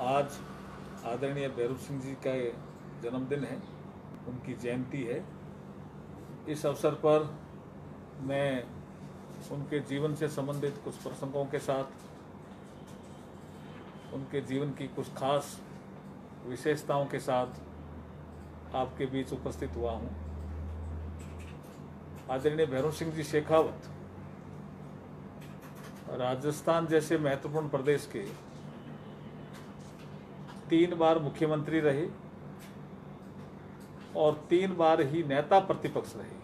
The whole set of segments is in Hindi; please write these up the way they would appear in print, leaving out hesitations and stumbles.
आज आदरणीय भैरू सिंह जी का जन्मदिन है, उनकी जयंती है। इस अवसर पर मैं उनके जीवन से संबंधित कुछ प्रसंगों के साथ, उनके जीवन की कुछ खास विशेषताओं के साथ आपके बीच उपस्थित हुआ हूं। आदरणीय भैरू सिंह जी शेखावत राजस्थान जैसे महत्वपूर्ण प्रदेश के 3 बार मुख्यमंत्री रहे और 3 बार ही नेता प्रतिपक्ष रहे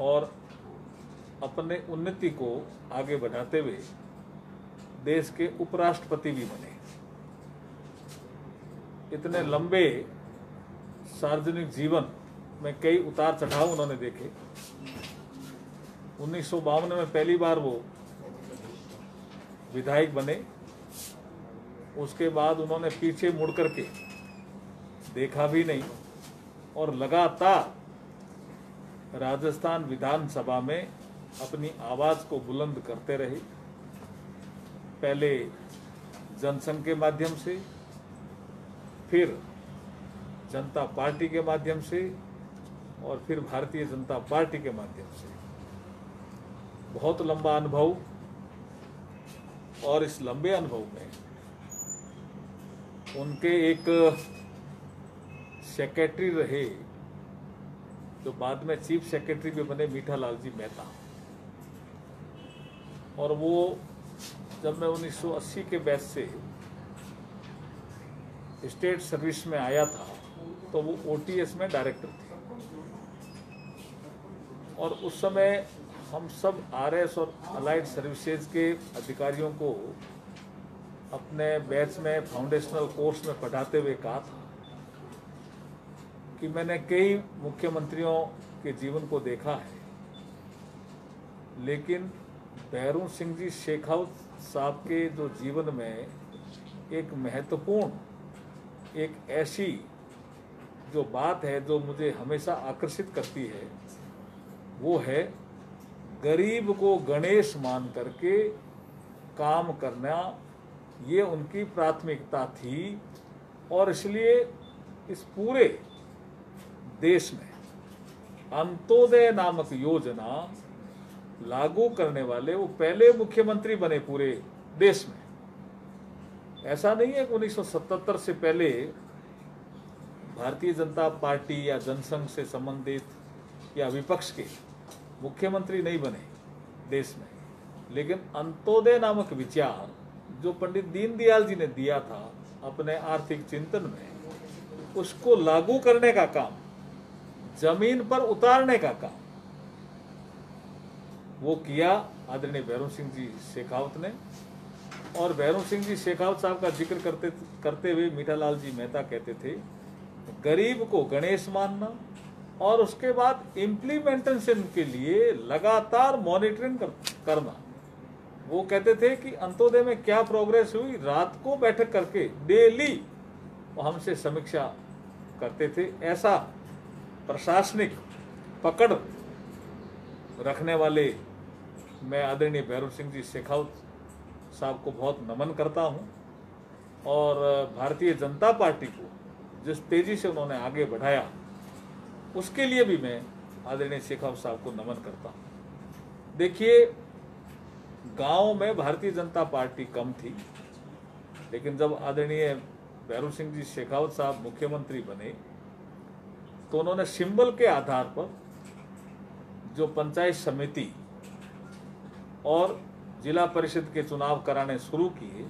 और अपने उन्नति को आगे बढ़ाते हुए देश के उपराष्ट्रपति भी बने। इतने लंबे सार्वजनिक जीवन में कई उतार चढ़ाव उन्होंने देखे। 1952 में पहली बार वो विधायक बने। उसके बाद उन्होंने पीछे मुड़ करके देखा भी नहीं और लगातार राजस्थान विधानसभा में अपनी आवाज को बुलंद करते रहे। पहले जनसंघ के माध्यम से, फिर जनता पार्टी के माध्यम से और फिर भारतीय जनता पार्टी के माध्यम से। बहुत लंबा अनुभव, और इस लंबे अनुभव में उनके एक सेक्रेटरी रहे जो बाद में चीफ सेक्रेटरी भी बने, मीठालाल जी मेहता। और वो जब मैं 1980 के बैच से स्टेट सर्विस में आया था तो वो ओटीएस में डायरेक्टर थे और उस समय हम सब आरएस और अलाइड सर्विसेज के अधिकारियों को अपने बैच में फाउंडेशनल कोर्स में पढ़ाते हुए कहा था कि मैंने कई मुख्यमंत्रियों के जीवन को देखा है, लेकिन भैरू सिंह जी शेखावत साहब के जो जीवन में एक महत्वपूर्ण, एक ऐसी जो बात है जो मुझे हमेशा आकर्षित करती है, वो है गरीब को गणेश मान करके काम करना। ये उनकी प्राथमिकता थी और इसलिए इस पूरे देश में अंत्योदय नामक योजना लागू करने वाले वो पहले मुख्यमंत्री बने पूरे देश में। ऐसा नहीं है कि 1977 से पहले भारतीय जनता पार्टी या जनसंघ से संबंधित या विपक्ष के मुख्यमंत्री नहीं बने देश में, लेकिन अंत्योदय नामक विचार जो पंडित दीनदयाल जी ने दिया था अपने आर्थिक चिंतन में, उसको लागू करने का काम, जमीन पर उतारने का काम वो किया आदरणीय भैरू सिंह जी शेखावत ने। और भैरू सिंह जी शेखावत साहब का जिक्र करते हुए मीठालाल जी मेहता कहते थे, गरीब को गणेश मानना और उसके बाद इम्प्लीमेंटेशन के लिए लगातार मॉनिटरिंग करना। वो कहते थे कि अंत्योदय में क्या प्रोग्रेस हुई, रात को बैठक करके डेली वो हमसे समीक्षा करते थे। ऐसा प्रशासनिक पकड़ रखने वाले मैं आदरणीय भैरू सिंह जी शेखावत साहब को बहुत नमन करता हूं और भारतीय जनता पार्टी को जिस तेजी से उन्होंने आगे बढ़ाया उसके लिए भी मैं आदरणीय शेखावत साहब को नमन करता हूं। देखिए, गांव में भारतीय जनता पार्टी कम थी, लेकिन जब आदरणीय भैरू सिंह जी शेखावत साहब मुख्यमंत्री बने तो उन्होंने सिंबल के आधार पर जो पंचायत समिति और जिला परिषद के चुनाव कराने शुरू किए,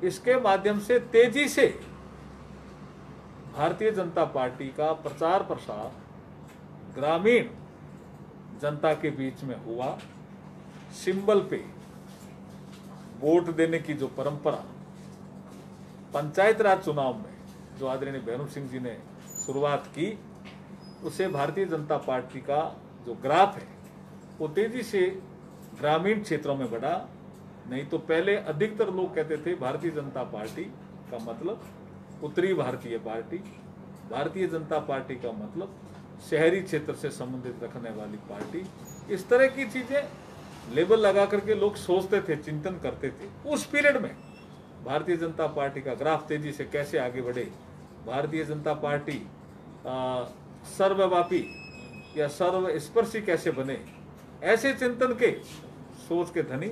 इसके माध्यम से तेजी से भारतीय जनता पार्टी का प्रचार प्रसार ग्रामीण जनता के बीच में हुआ। सिंबल पे वोट देने की जो परंपरा पंचायत राज चुनाव में जो आदरणीय भैरू सिंह जी ने शुरुआत की, उसे भारतीय जनता पार्टी का जो ग्राफ है वो तेजी से ग्रामीण क्षेत्रों में बढ़ा। नहीं तो पहले अधिकतर लोग कहते थे भारतीय जनता पार्टी का मतलब उत्तरी भारतीय पार्टी, भारतीय जनता पार्टी का मतलब शहरी क्षेत्र से संबंधित रखने वाली पार्टी। इस तरह की चीजें लेबल लगा करके लोग सोचते थे, चिंतन करते थे। उस पीरियड में भारतीय जनता पार्टी का ग्राफ तेजी से कैसे आगे बढ़े, भारतीय जनता पार्टी सर्वव्यापी या सर्वस्पर्शी कैसे बने, ऐसे चिंतन के सोच के धनी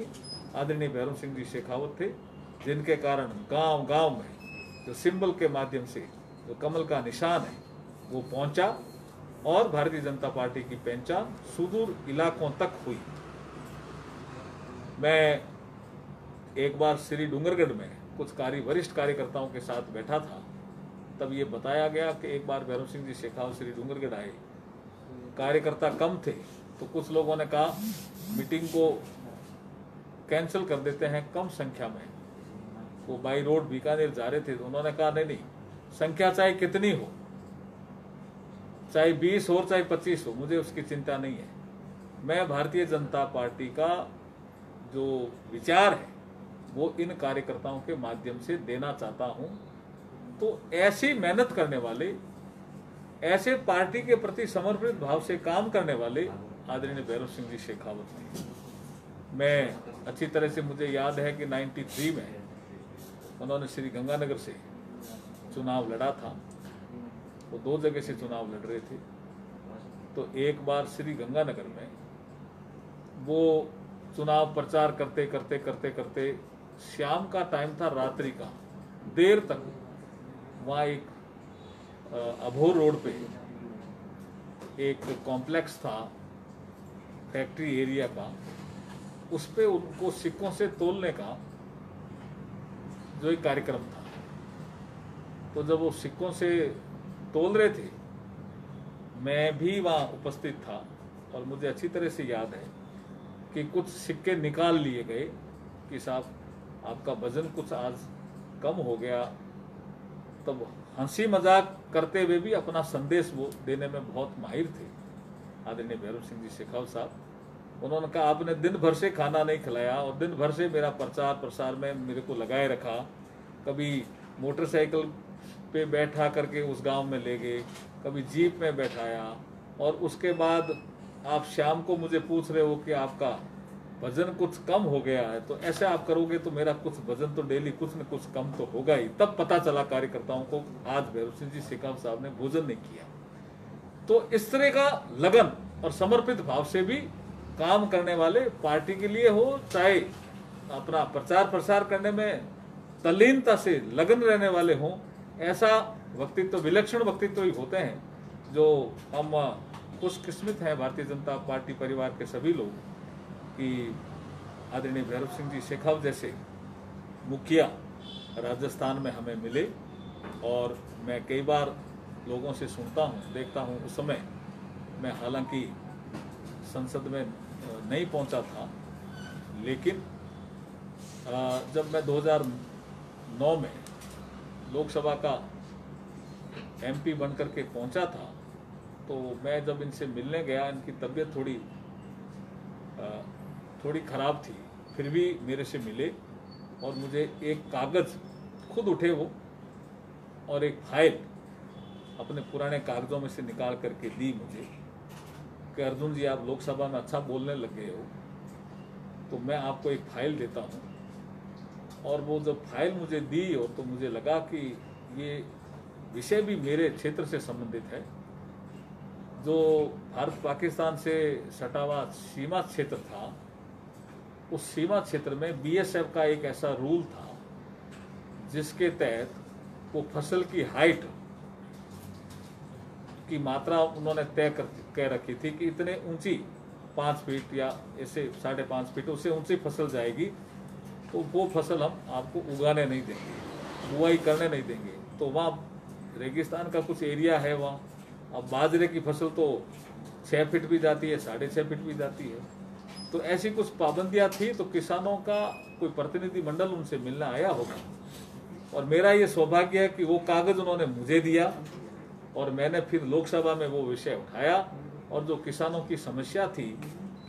आदरणीय भैरव सिंह जी शेखावत थे, जिनके कारण गांव गांव में जो सिंबल के माध्यम से जो कमल का निशान है वो पहुंचा और भारतीय जनता पार्टी की पहचान सुदूर इलाकों तक हुई। मैं एक बार श्री डूंगरगढ़ में कुछ वरिष्ठ कार्यकर्ताओं के साथ बैठा था, तब ये बताया गया कि एक बार भैरव सिंह जी शेखावत श्री डूंगरगढ़ आए, कार्यकर्ता कम थे, तो कुछ लोगों ने कहा मीटिंग को कैंसिल कर देते हैं, कम संख्या में। वो बाई रोड बीकानेर जा रहे थे, तो उन्होंने कहा नहीं, संख्या चाहे कितनी हो, चाहे 20 हो चाहे 25 हो, मुझे उसकी चिंता नहीं है। मैं भारतीय जनता पार्टी का जो विचार है वो इन कार्यकर्ताओं के माध्यम से देना चाहता हूं। तो ऐसी मेहनत करने वाले, ऐसे पार्टी के प्रति समर्पित भाव से काम करने वाले आदरणीय भैरव सिंह जी शेखावत ने, मैं अच्छी तरह से मुझे याद है कि 93 में उन्होंने श्री गंगानगर से चुनाव लड़ा था। वो 2 जगह से चुनाव लड़ रहे थे। तो एक बार श्री गंगानगर में वो चुनाव प्रचार करते करते करते करते शाम का टाइम था, रात्रि का, देर तक वहाँ एक अभोर रोड पे एक कॉम्प्लेक्स था फैक्ट्री एरिया का, उस पे उनको सिक्कों से तोलने का जो एक कार्यक्रम था। तो जब वो सिक्कों से तोल रहे थे, मैं भी वहाँ उपस्थित था और मुझे अच्छी तरह से याद है कि कुछ सिक्के निकाल लिए गए कि साहब आपका वजन कुछ आज कम हो गया। तब हंसी मजाक करते हुए भी अपना संदेश वो देने में बहुत माहिर थे आदरणीय भैरव सिंह जी शेखावत साहब। उन्होंने कहा आपने दिन भर से खाना नहीं खिलाया और दिन भर से मेरा प्रचार प्रसार में मेरे को लगाए रखा, कभी मोटरसाइकिल पे बैठा करके उस गांव में ले गए, कभी जीप में बैठाया, और उसके बाद आप शाम को मुझे पूछ रहे हो कि आपका वजन कुछ कम हो गया है, तो ऐसे आप करोगे तो मेरा कुछ वजन तो डेली कुछ न कुछ कम तो होगा ही। तब पता चला कार्यकर्ताओं को आज भैरव सिंह जी शेखावत साहब ने भोजन नहीं किया। तो इस तरह का लगन और समर्पित भाव से भी काम करने वाले, पार्टी के लिए हो चाहे अपना प्रचार प्रसार करने में तल्लीनता से लगन रहने वाले हों, ऐसा व्यक्तित्व, विलक्षण व्यक्तित्व ही होते हैं जो हम खुशकिस्मत हैं भारतीय जनता पार्टी परिवार के सभी लोग कि आदरणीय भैरव सिंह जी शेखावत जैसे मुखिया राजस्थान में हमें मिले। और मैं कई बार लोगों से सुनता हूँ, देखता हूँ, उस समय मैं हालांकि संसद में नहीं पहुँचा था, लेकिन जब मैं 2009 में लोकसभा का एमपी बनकर के पहुंचा था, तो मैं जब इनसे मिलने गया, इनकी तबीयत थोड़ी खराब थी, फिर भी मेरे से मिले और मुझे एक कागज़ खुद उठे वो और एक फाइल अपने पुराने कागज़ों में से निकाल करके दी मुझे कि अर्जुन जी आप लोकसभा में अच्छा बोलने लग गए हो, तो मैं आपको एक फाइल देता हूँ। और वो जब फाइल मुझे दी, और तो मुझे लगा कि ये विषय भी मेरे क्षेत्र से संबंधित है। जो भारत पाकिस्तान से सटा हुआ सीमा क्षेत्र था, उस सीमा क्षेत्र में बीएसएफ का एक ऐसा रूल था जिसके तहत वो फसल की हाइट की मात्रा उन्होंने तय कर रखी थी कि इतने ऊंची 5 फीट या ऐसे 5.5 फीट उससे ऊंची फसल जाएगी तो वो फसल हम आपको उगाने नहीं देंगे, बुआई करने नहीं देंगे। तो वहाँ रेगिस्तान का कुछ एरिया है, वहाँ अब बाजरे की फसल तो 6 फीट भी जाती है, 6.5 फीट भी जाती है। तो ऐसी कुछ पाबंदियाँ थी। तो किसानों का कोई प्रतिनिधि मंडल उनसे मिलना आया होगा, और मेरा ये सौभाग्य है कि वो कागज़ उन्होंने मुझे दिया और मैंने फिर लोकसभा में वो विषय उठाया। और जो किसानों की समस्या थी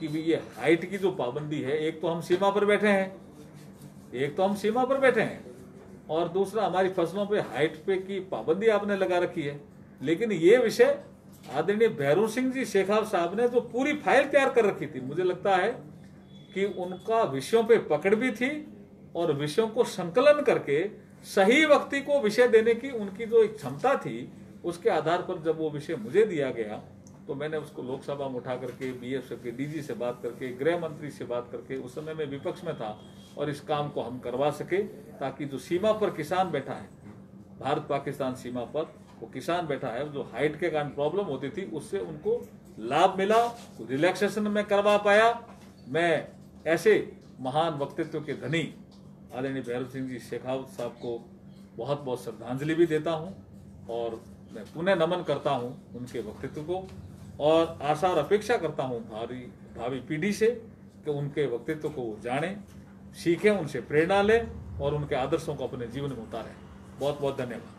कि भी ये हाइट की जो पाबंदी है, एक तो हम सीमा पर बैठे हैं, और दूसरा हमारी फसलों पे हाइट पे की पाबंदी आपने लगा रखी है। लेकिन ये विषय आदरणीय भैरव सिंह जी शेखावत साहब ने जो पूरी फाइल तैयार कर रखी थी, मुझे लगता है कि उनका विषयों पे पकड़ भी थी और विषयों को संकलन करके सही व्यक्ति को विषय देने की उनकी जो एक क्षमता थी, उसके आधार पर जब वो विषय मुझे दिया गया तो मैंने उसको लोकसभा में उठा करके बीएसएफ के डीजी से बात करके, गृह मंत्री से बात करके, उस समय में विपक्ष में था, और इस काम को हम करवा सके, ताकि जो सीमा पर किसान बैठा है, भारत पाकिस्तान सीमा पर वो किसान बैठा है, जो हाइट के कारण प्रॉब्लम होती थी, उससे उनको लाभ मिला, रिलैक्सेशन में करवा पाया। मैं ऐसे महान व्यक्तित्व के धनी आदरणीय भैरव सिंह जी शेखावत साहब को बहुत बहुत श्रद्धांजलि भी देता हूं, और मैं पुनः नमन करता हूं उनके व्यक्तित्व को, और आशा और अपेक्षा करता हूं भावी पीढ़ी से कि उनके व्यक्तित्व को जानें, सीखें, उनसे प्रेरणा लें और उनके आदर्शों को अपने जीवन में उतारें। बहुत बहुत धन्यवाद।